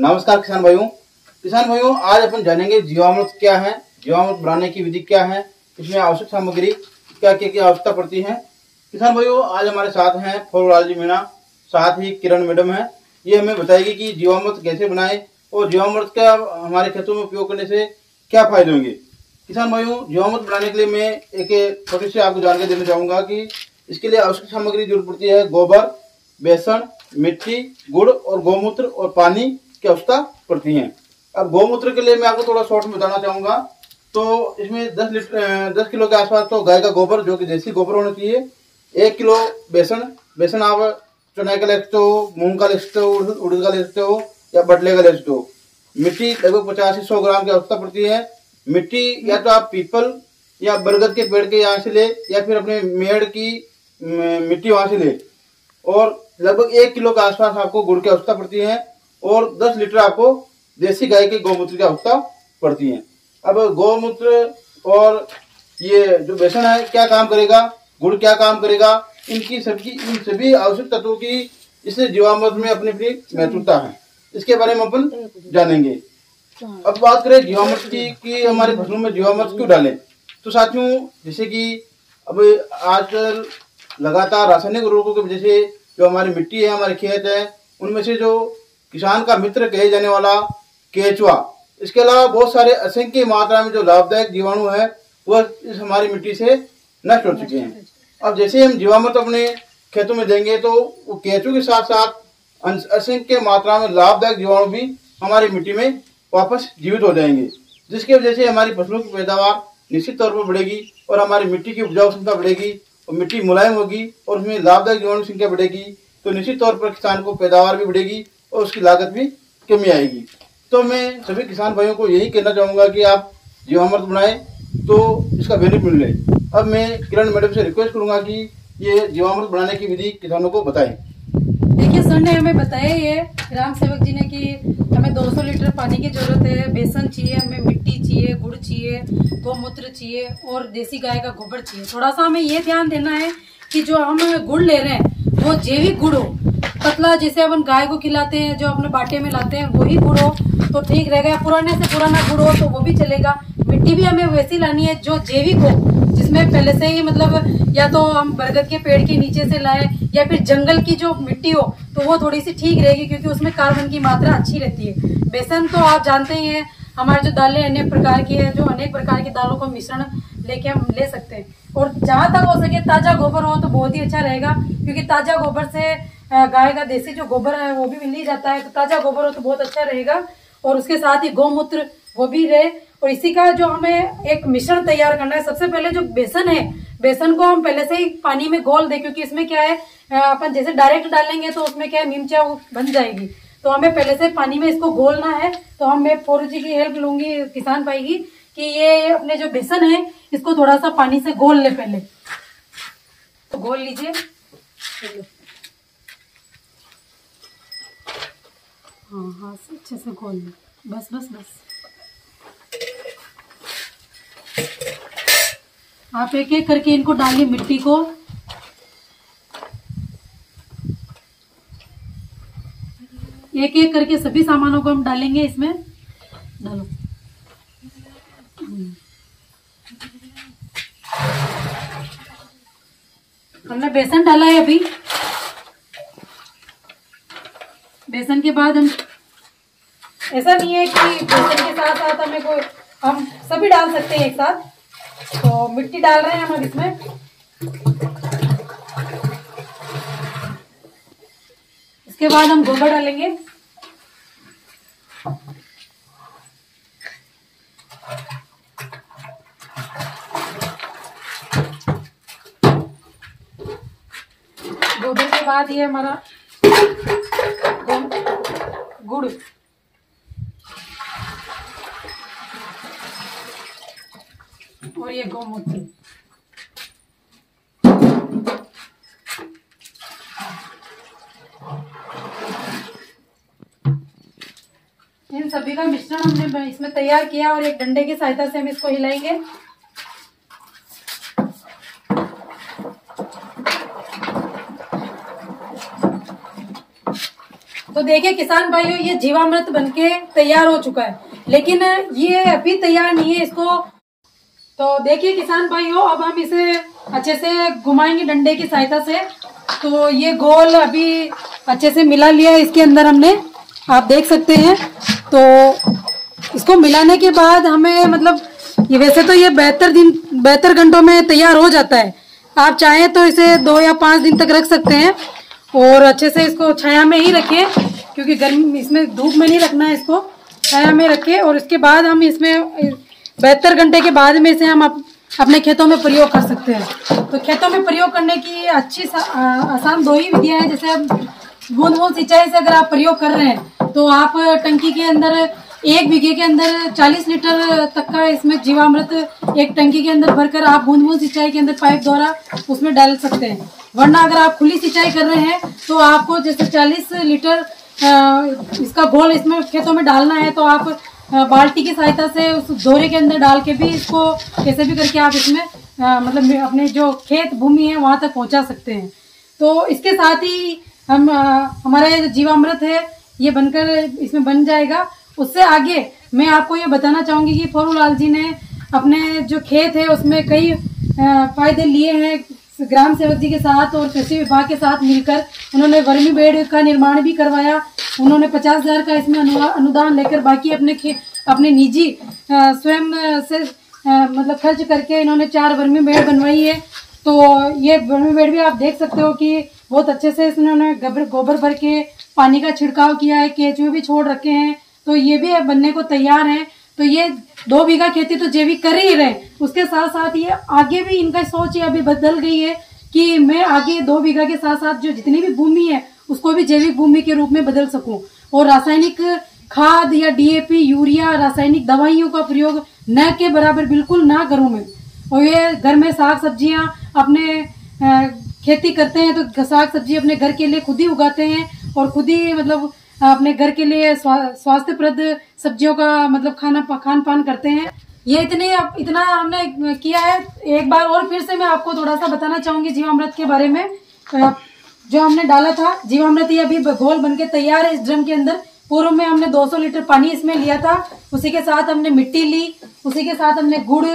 नमस्कार किसान भाइयों, आज अपन जानेंगे जीवामृत क्या है, जीवामृत बनाने की विधि क्या है, इसमें आवश्यक सामग्री क्या क्या आवश्यकता पड़ती है। किसान भाइयों, आज हमारे साथ हैं फूललाल जी मीणा, साथ ही किरण मैडम है। ये हमें बताएगी कि जीवामृत कैसे बनाए और जीवामृत का हमारे खेतों में उपयोग करने से क्या फायदे होंगे। किसान भाइयों, जीवामृत बनाने के लिए मैं एक छोटी सी आपको जानकारी देना चाहूंगा कि इसके लिए आवश्यक सामग्री जरूरत पड़ती है गोबर, बेसन, मिट्टी, गुड़ और गौमूत्र और पानी की आवश्यकता पड़ती है। अब गौमूत्र के लिए मैं आपको थोड़ा शॉर्ट में बताना चाहूंगा। तो इसमें 10 किलो के आसपास तो गाय का गोबर, जो कि देसी गोबर होना चाहिए। 1 किलो बेसन आप चने का ले सकते हो, मूंग का ले सकते हो, उड़द का ले सकते हो या बटले का ले सकते हो। मिट्टी लगभग 50 से 100 ग्राम की आवश्यकता पड़ती है। मिट्टी या तो आप पीपल या बरगद के पेड़ के यहाँ से ले या फिर अपने मेड़ की मिट्टी वहां से ले। और लगभग 1 किलो के आसपास आपको गुड़ की आवश्यकता पड़ती है और 10 लीटर आपको देसी गाय के गौमूत्र की आवश्यकता पड़ती है। अब गौमूत्र और ये जो बेसन है क्या काम करेगा, गुड़ क्या काम करेगा, इन सभी आवश्यक तत्वों की इस जीवामृत में अपनी अपनी महत्वता है। इसके बारे में अपन जानेंगे। अब बात करें जीवामृत की कि हमारे फसलों में जीवामृत क्यों डालें। तो साथियों, जैसे कि अब आजकल लगातार रासायनिक उर्वरकों की वजह से जो हमारी मिट्टी है, हमारे खेत है, उनमें से जो किसान का मित्र कहे जाने वाला केचुआ, इसके अलावा बहुत सारे असंख्य मात्रा में जो लाभदायक जीवाणु है वह इस हमारी मिट्टी से नष्ट हो चुके हैं। अब जैसे हम जीवामृत अपने खेतों में देंगे तो वो केचुए के साथ साथ असंख्य मात्रा में लाभदायक जीवाणु भी हमारी मिट्टी में वापस जीवित हो जाएंगे, जिसकी वजह से हमारी फसलों की पैदावार निश्चित तौर पर बढ़ेगी और हमारी मिट्टी की उपजाऊ क्षमता बढ़ेगी और मिट्टी मुलायम होगी और उसमें लाभदायक जीवाणु संख्या बढ़ेगी। तो निश्चित तौर पर किसान को पैदावार भी बढ़ेगी और उसकी लागत भी कमी आएगी। तो मैं सभी किसान भाइयों को यही कहना चाहूंगा कि आप जीवामृत बनाएं तो इसका बेनिफिट मिले। अब मैं किरण मैडम से रिक्वेस्ट करूंगा कि ये जीवामृत बनाने की विधि किसानों को बताएं। देखिए, सर ने हमें बताया ये ग्राम सेवक जी ने कि हमें 200 लीटर पानी की जरूरत है, बेसन चाहिए, हमें मिट्टी चाहिए, गुड़ चाहिए, गौमूत्र चाहिए और देसी गाय का गोबर चाहिए। थोड़ा सा हमें ये ध्यान देना है कि जो हम गुड़ ले रहे हैं वो जैविक गुड़ हो, पतला जैसे अपन गाय को खिलाते हैं, जो अपने बाटे में लाते हैं वही गुड़ हो तो ठीक रहेगा। पुराने से पुराना गुड़ हो तो वो भी चलेगा। मिट्टी भी हमें वैसी लानी है जो जैविक हो, जिसमें पहले से ही मतलब या तो हम बरगद के पेड़ के नीचे से लाए या फिर जंगल की जो मिट्टी हो तो वो थोड़ी सी ठीक रहेगी, क्योंकि उसमें कार्बन की मात्रा अच्छी रहती है। बेसन तो आप जानते ही हैं, हमारे जो दालें अनेक प्रकार की है, जो अनेक प्रकार की दालों का मिश्रण लेके हम ले सकते हैं। और जहां तक हो सके ताजा गोबर हो तो बहुत ही अच्छा रहेगा, क्योंकि ताजा गोबर से गाय का देसी जो गोबर है वो भी मिल ही जाता है। तो ताजा गोबर हो तो बहुत अच्छा रहेगा। और उसके साथ ही गौमूत्र वो भी रहे। और इसी का जो हमें एक मिश्रण तैयार करना है। सबसे पहले जो बेसन है, बेसन को हम पहले से ही पानी में घोल दें, क्योंकि इसमें क्या है अपन जैसे डायरेक्ट डालेंगे तो उसमें क्या है नीमचा बन जाएगी। तो हमें पहले से पानी में इसको घोलना है। तो मैं फोरू जी की हेल्प लूंगी, किसान भाई की, कि ये अपने जो बेसन है इसको थोड़ा सा पानी से घोल ले। पहले तो घोल लीजिए। हाँ से अच्छे से घोल लो। बस। आप एक एक करके इनको डालिए, मिट्टी को। एक एक करके सभी सामानों को हम डालेंगे इसमें। डालो। हमने बेसन डाला है अभी। बेसन के बाद हम, ऐसा नहीं है कि बेसन के साथ साथ हमें कोई, हम सभी डाल सकते हैं एक साथ। तो मिट्टी डाल रहे हैं हम इसमें। इसके बाद हम गोबर डालेंगे। गोबर के बाद ये हमारा गुड़, और ये गौमूत्र। इन सभी का मिश्रण हमने इसमें तैयार किया और एक डंडे की सहायता से हम इसको हिलाएंगे। तो देखिए किसान भाइयों, ये जीवामृत बनके तैयार हो चुका है, लेकिन ये अभी तैयार नहीं है इसको। तो देखिए किसान भाइयों, अब हम इसे अच्छे से घुमाएंगे डंडे की सहायता से। तो ये गोल अभी अच्छे से मिला लिया है इसके अंदर हमने, आप देख सकते हैं। तो इसको मिलाने के बाद हमें मतलब ये वैसे तो ये 72 घंटों में तैयार हो जाता है। आप चाहें तो इसे 2 या 5 दिन तक रख सकते हैं और अच्छे से इसको छाया में ही रखें, क्योंकि गर्मी इसमें धूप में नहीं रखना है, इसको छाया में रखें। और इसके बाद हम इसमें 72 घंटे के बाद में इसे हम अपने खेतों में प्रयोग कर सकते हैं। तो खेतों में प्रयोग करने की अच्छी आसान 2 ही विधियां हैं। जैसे बूंद बूंद सिंचाई से अगर आप प्रयोग कर रहे हैं तो आप टंकी के अंदर 1 बीघे के अंदर 40 लीटर तक का इसमें जीवामृत एक टंकी के अंदर भरकर आप बूंद बूंद सिंचाई के अंदर पाइप द्वारा उसमें डाल सकते हैं। वरना अगर आप खुली सिंचाई कर रहे हैं तो आपको जैसे 40 लीटर इसका घोल इसमें खेतों में डालना है, तो आप बाल्टी की सहायता से उस दोहरे के अंदर डाल के भी इसको कैसे भी करके आप इसमें मतलब अपने जो खेत भूमि है वहां तक पहुंचा सकते हैं। तो इसके साथ ही हम हमारा ये जीवामृत है ये बनकर इसमें बन जाएगा। उससे आगे मैं आपको ये बताना चाहूंगी कि फरूलाल जी ने अपने जो खेत है उसमें कई फायदे लिए हैं ग्राम सेवक जी के साथ और कृषि विभाग के साथ मिलकर। उन्होंने वर्मी बेड का निर्माण भी करवाया। उन्होंने 50,000 का इसमें अनुदान लेकर बाकी अपने निजी स्वयं से मतलब खर्च करके इन्होंने 4 वर्मी बेड बनवाई है। तो ये वर्मी बेड भी आप देख सकते हो कि बहुत अच्छे से इन्होंने गोबर भर के पानी का छिड़काव किया है, केंचुए भी छोड़ रखे हैं। तो ये भी बनने को तैयार है। तो ये 2 बीघा खेती तो जैविक कर ही रहे, उसके साथ साथ ये आगे भी इनका सोच ये अभी बदल गई है कि मैं आगे 2 बीघा के साथ साथ जो जितनी भी भूमि है उसको भी जैविक भूमि के रूप में बदल सकूं और रासायनिक खाद या डीएपी यूरिया रासायनिक दवाइयों का प्रयोग न के बराबर बिल्कुल ना करूं मैं। और ये घर में साग सब्जियां अपने खेती करते हैं तो साग सब्जी अपने घर के लिए खुद ही उगाते हैं और खुद ही मतलब अपने घर के लिए स्वास्थ्यप्रद सब्जियों का मतलब खान पान करते हैं। ये इतना हमने किया है। एक बार और फिर से मैं आपको थोड़ा सा बताना चाहूंगी जीवामृत के बारे में। जो हमने डाला था जीवामृत ये अभी घोल बनके तैयार है इस ड्रम के अंदर। पूर्व में हमने 200 लीटर पानी इसमें लिया था, उसी के साथ हमने मिट्टी ली, उसी के साथ हमने गुड़,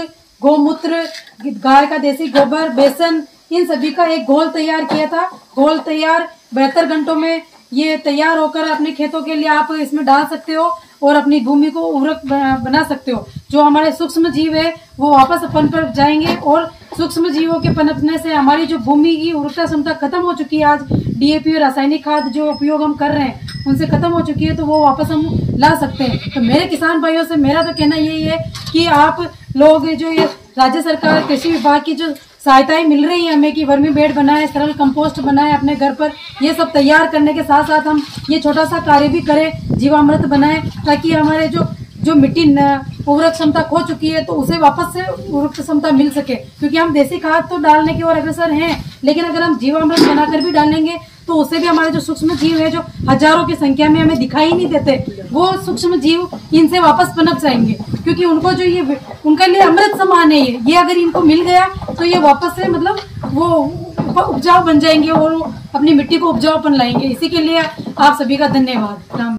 गोमूत्र, गाय का देसी गोबर, बेसन, इन सभी का एक घोल तैयार किया था। घोल तैयार 72 घंटों में ये तैयार होकर अपने खेतों के लिए आप इसमें डाल सकते हो और अपनी भूमि को उर्वरक बना सकते हो। जो हमारे सूक्ष्म जीव है वो वापस पनप जाएंगे और सूक्ष्म जीवों के पनपने से हमारी जो भूमि की उर्वरता क्षमता खत्म हो चुकी है, आज डीएपी और रासायनिक खाद जो उपयोग हम कर रहे हैं उनसे खत्म हो चुकी है, तो वो वापस हम ला सकते हैं। तो मेरे किसान भाइयों से मेरा तो कहना यही है कि आप लोग जो ये राज्य सरकार कृषि विभाग की जो सहायताएं मिल रही है हमें कि वर्मी बेड बनाए, सरल कंपोस्ट बनाए अपने घर पर, ये सब तैयार करने के साथ साथ हम ये छोटा सा कार्य भी करें, जीवामृत बनाएं, ताकि हमारे जो मिट्टी उर्वरक क्षमता खो चुकी है तो उसे वापस से उर्वरक क्षमता मिल सके। क्योंकि हम देसी खाद तो डालने की ओर अग्रसर हैं, लेकिन अगर हम जीवामृत बनाकर भी डालेंगे तो उससे भी हमारे जो सूक्ष्म जीव है जो हजारों की संख्या में हमें दिखाई नहीं देते, वो सूक्ष्म जीव इनसे वापस पनप जाएंगे। क्योंकि उनको जो ये उनके लिए अमृत समान है ये अगर इनको मिल गया तो ये वापस से मतलब वो उपजाऊ बन जाएंगे और अपनी मिट्टी को उपजाऊपन लाएंगे। इसी के लिए आप सभी का धन्यवाद। राम।